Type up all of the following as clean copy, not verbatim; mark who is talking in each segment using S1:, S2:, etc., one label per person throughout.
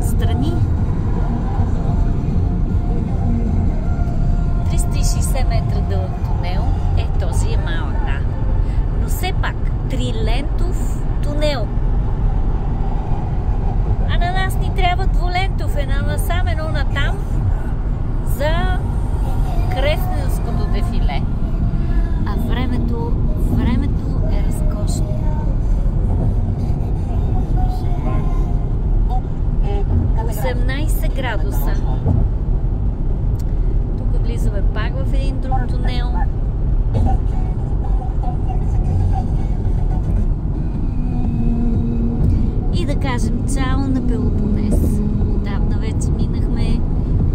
S1: отстрани. 360 метра дълъг тунел. Този е малък, да. Но все пак, трилентов тунел. А на нас ни трябва двулентов. Една насам, едно натам за Кресненското дефиле. А времето е разкошно. 18 градуса. Тук влизаме пак в един друг тунел. И да кажем чао на Пелопонес. Отдавна вече минахме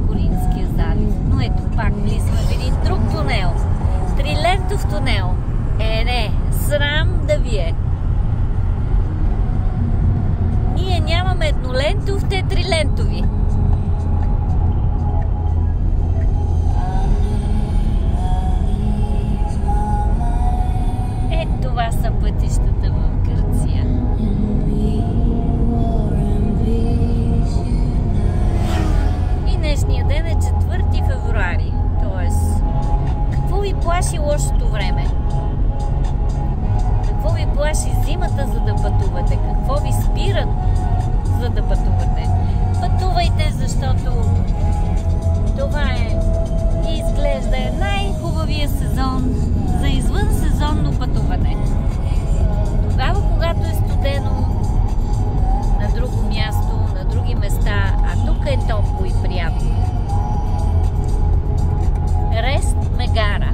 S1: Коринския залив. Но ето пак влизаме в един друг тунел. Трилентов тунел. Не, срам да ви е. Ние нямаме еднолентов, те трилентови. Това са пътищата в Гърция. И днешния ден е 4 февруари. Тоест, какво ви плаши лошото време? Какво ви плаши зимата, за да пътувате? Какво ви спират, за да пътувате? Пътувайте, защото това е и изглежда най-хубавия сезон за извънсезонно пътуване. Тогава, когато е студено на друго място, на други места, а тук е топло и приятно. Рест Мегара.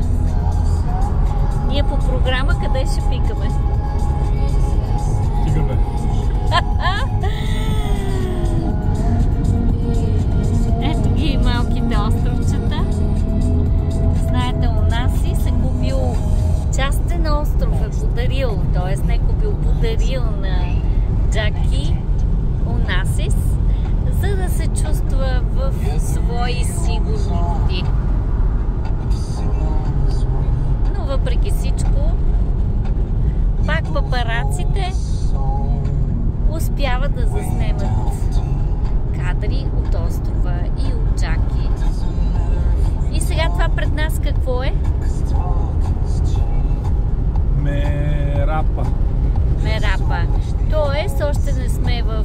S1: Ние по програма къде ще пикаме?
S2: Стига бе.
S1: Ето ги малките островчета. Знаете, Онаси се купил частен остров, е подарил, т.е. не купил, подарил на Джаки Онасис, за да се чувства в свои сигурни води. Но въпреки всичко, пак папараците успяват да заснемат кадри от острова и от Джаки. И сега това пред нас какво е?
S2: Мерапа.
S1: Мерапа. Тоест, още не сме в